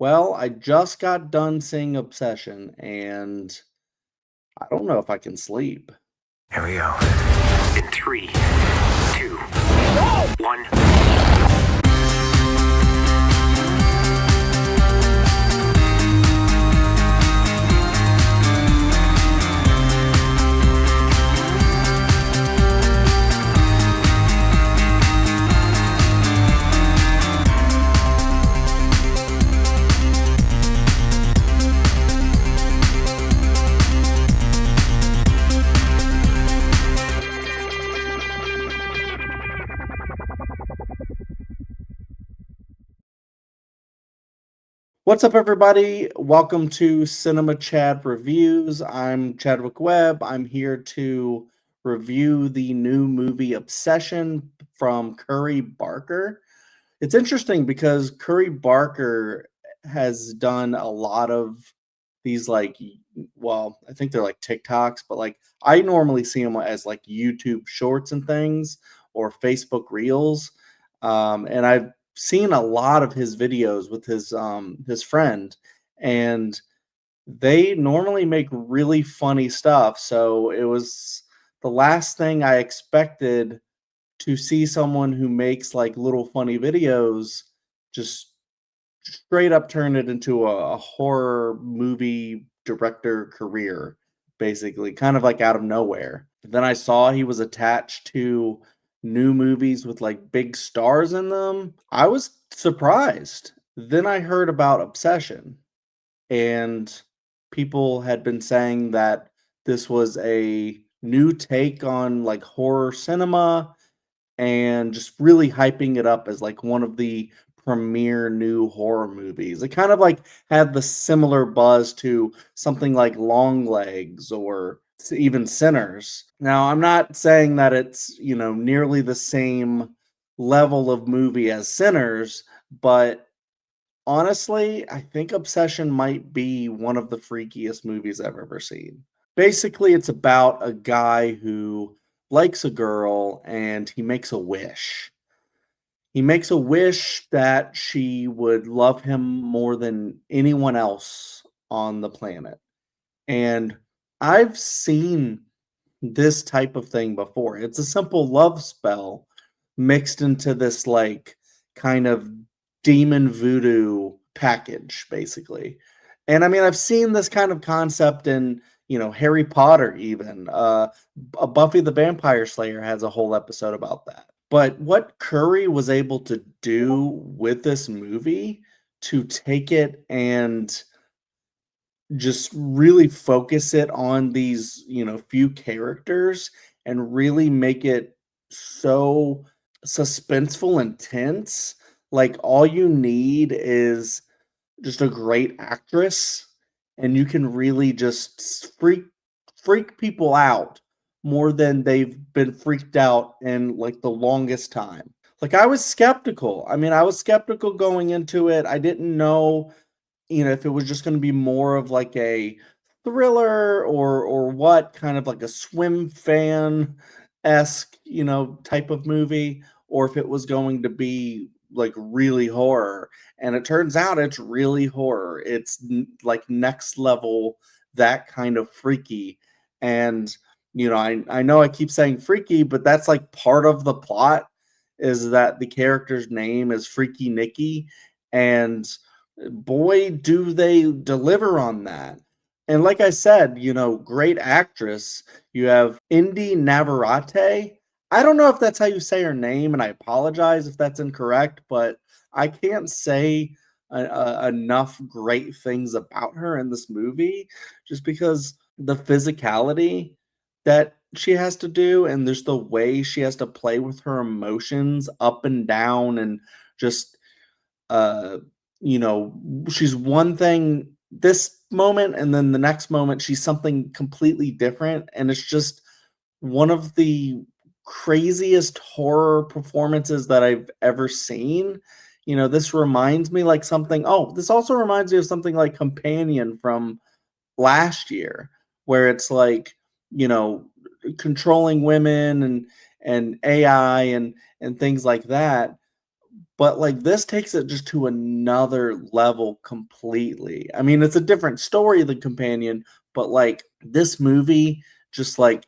Well, I just got done seeing Obsession, and I don't know if I can sleep. Here we go. In 3, 2, 1. What's up, everybody? Welcome to Cinema Chad Reviews. I'm Chadwick Webb. I'm here to review the new movie Obsession from Curry Barker. It's interesting because Curry Barker has done a lot of these well, I think they're like TikToks, but like I normally see them as like YouTube shorts and things or Facebook Reels. And I've seen a lot of his videos with his friend, and they normally make really funny stuff. So it was the last thing I expected to see someone who makes like little funny videos just straight up turn it into a horror movie director career, basically, kind of like out of nowhere. Then I saw he was attached to new movies with like big stars in them. I was surprised. Then I heard about Obsession, and people had been saying that this was a new take on like horror cinema and just really hyping it up as like one of the premier new horror movies. It kind of like had the similar buzz to something like Longlegs or even Sinners. Now, I'm not saying that it's, nearly the same level of movie as Sinners, but honestly, I think Obsession might be one of the freakiest movies I've ever seen. Basically, it's about a guy who likes a girl and he makes a wish. He makes a wish that she would love him more than anyone else on the planet. And I've seen this type of thing before. It's a simple love spell mixed into this like kind of demon voodoo package, basically. And I mean, I've seen this kind of concept in, Harry Potter, even. A Buffy the Vampire Slayer has a whole episode about that. But what Curry was able to do with this movie to take it and just really focus it on these, few characters and really make it so suspenseful and tense. Like all you need is just a great actress, and you can really just freak people out more than they've been freaked out in like the longest time. Like I was skeptical. I mean, I was skeptical going into it. I didn't know, if it was just going to be more of like a thriller or what, kind of like a swim fan esque, type of movie, or if it was going to be like really horror. And it turns out it's really horror. It's like next level, that kind of freaky. And I know I keep saying freaky, but that's like part of the plot, is that the character's name is Freaky Nikki, and boy, do they deliver on that. And like I said, great actress. You have Indy Navarrete. I don't know if that's how you say her name, and I apologize if that's incorrect, but I can't say enough great things about her in this movie, just because the physicality that she has to do, and there's the way she has to play with her emotions up and down, and just uh she's one thing this moment, and then the next moment she's something completely different, and it's just one of the craziest horror performances that I've ever seen. This reminds me like something, this also reminds me of something like Companion from last year, where it's like, you know, controlling women and AI and things like that. but, like, this takes it just to another level completely. I mean, it's a different story, The Companion, but, like, this movie just, like,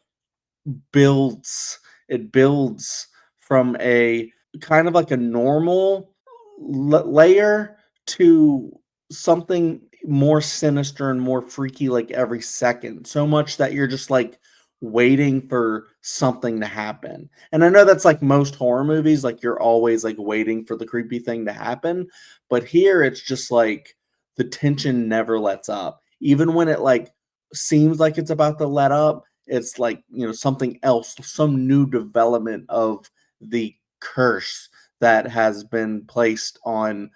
builds it builds from a kind of like a normal layer to something more sinister and more freaky like every second, so much that you're just like waiting for something to happen. And I know that's like most horror movies, like you're always like waiting for the creepy thing to happen, but here it's just like the tension never lets up even when it like seems like it's about to let up. It's like, something else, some new development of the curse that has been placed on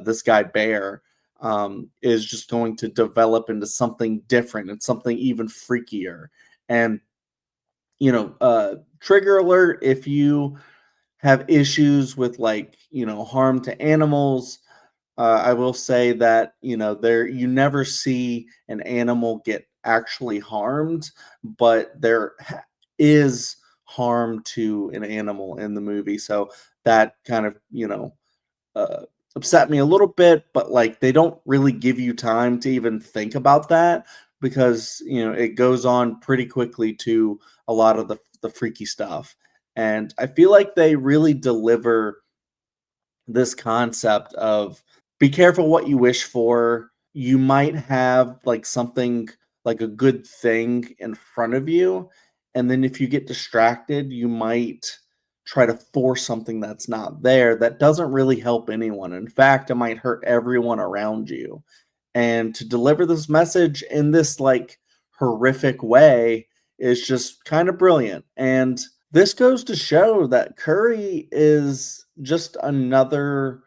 this guy Bear, is just going to develop into something different and something even freakier. And trigger alert if you have issues with like harm to animals. I will say that there you never see an animal get actually harmed, but is harm to an animal in the movie. So that kind of uh, upset me a little bit. But like they don't really give you time to even think about that because it goes on pretty quickly to a lot of the freaky stuff, and I feel like they really deliver this concept of be careful what you wish for. You might have like something like a good thing in front of you. And then if you get distracted, you might try to force something that's not there that doesn't really help anyone. In fact, it might hurt everyone around you. And to deliver this message in this like horrific way is just kind of brilliant. And this goes to show that Curry is just another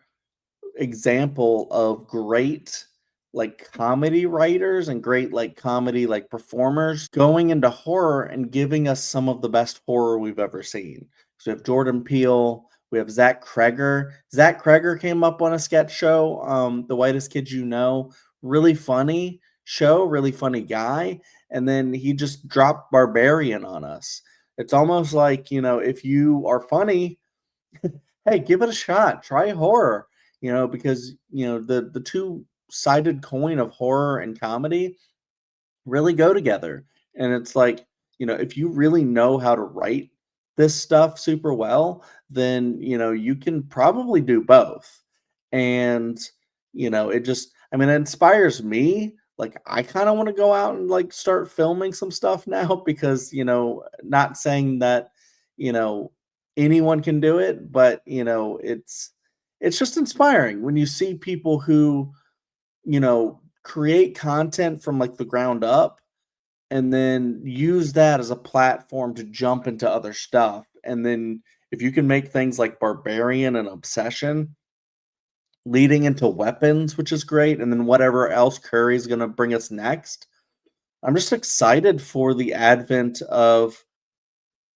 example of great like comedy writers and great like comedy like performers going into horror and giving us some of the best horror we've ever seen. So we have Jordan Peele, we have Zach Kreger. Zach Kreger came up on a sketch show, The Whitest Kids You Know. Really funny show, really funny guy. And then he just dropped Barbarian on us. It's almost like, if you are funny, hey, give it a shot. Try horror, because the two-sided coin of horror and comedy really go together. And it's like, if you really know how to write this stuff super well, then, you can probably do both. And, I mean, it inspires me. Like, I kind of want to go out and like start filming some stuff now because, not saying that, you know, anyone can do it, but, it's just inspiring when you see people who, create content from like the ground up and then use that as a platform to jump into other stuff. And then if you can make things like Barbarian and Obsession leading into Weapons, which is great, and then whatever else Curry's going to bring us next, I'm just excited for the advent of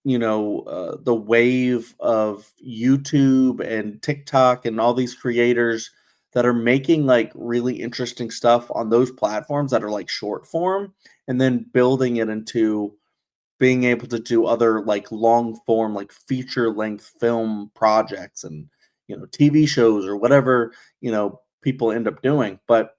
the wave of YouTube and TikTok and all these creators that are making like really interesting stuff on those platforms that are like short form and then building it into being able to do other like long form, like feature length film projects and, TV shows or whatever, people end up doing. But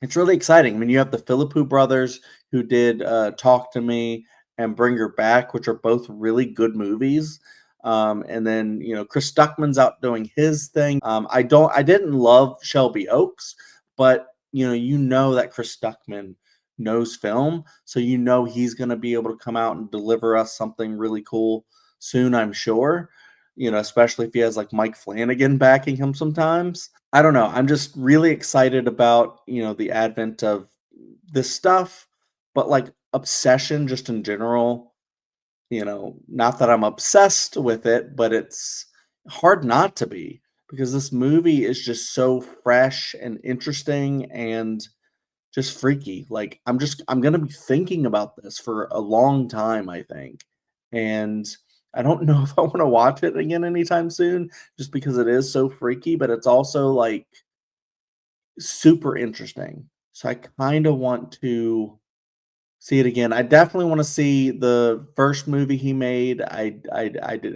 it's really exciting. I mean, you have the Philippou brothers who did Talk to Me and Bring Her Back, which are both really good movies. And then Chris Stuckman's out doing his thing. I didn't love Shelby Oaks, but that Chris Stuckman knows film, so he's going to be able to come out and deliver us something really cool soon. I'm sure. Especially if he has like Mike Flanagan backing him sometimes. I don't know. I'm just really excited about, the advent of this stuff, but like Obsession just in general, not that I'm obsessed with it, but it's hard not to be because this movie is just so fresh and interesting and just freaky. Like I'm going to be thinking about this for a long time, I think. And I don't know if I want to watch it again anytime soon just because it is so freaky, but it's also like super interesting. So I kind of want to see it again. I definitely want to see the first movie he made. I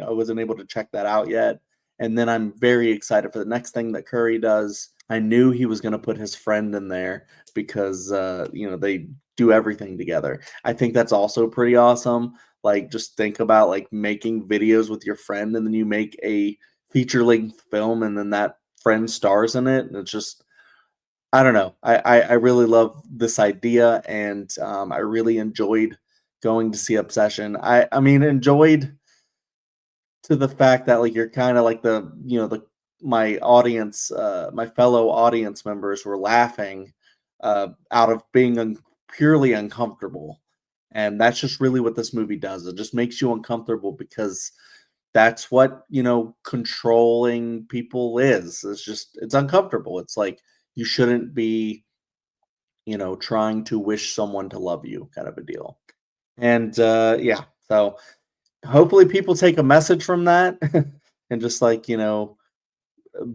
wasn't able to check that out yet. And then I'm very excited for the next thing that Curry does. I knew he was going to put his friend in there because they do everything together. I think that's also pretty awesome. Like, just think about like making videos with your friend, and then you make a feature length film, and then that friend stars in it, and it's just, I don't know. I really love this idea, and I really enjoyed going to see Obsession. I mean, enjoyed to the fact that like you're kind of like the my audience, my fellow audience members were laughing out of being purely uncomfortable, and that's just really what this movie does. It just makes you uncomfortable because that's what controlling people is. It's uncomfortable. It's like you shouldn't be trying to wish someone to love you, kind of a deal. And yeah, so hopefully people take a message from that and just like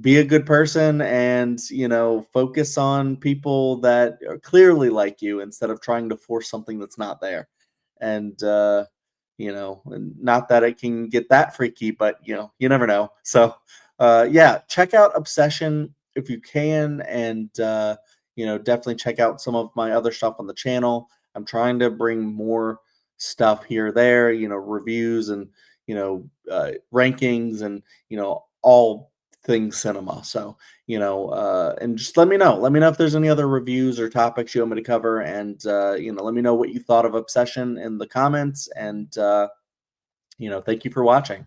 be a good person, and focus on people that are clearly like you instead of trying to force something that's not there. And and not that it can get that freaky, but you never know. So yeah, check out Obsession if you can, and definitely check out some of my other stuff on the channel. I'm trying to bring more stuff here, there, reviews, and rankings, and all things cinema. So and just let me know. Let me know if there's any other reviews or topics you want me to cover, and let me know what you thought of Obsession in the comments. And thank you for watching.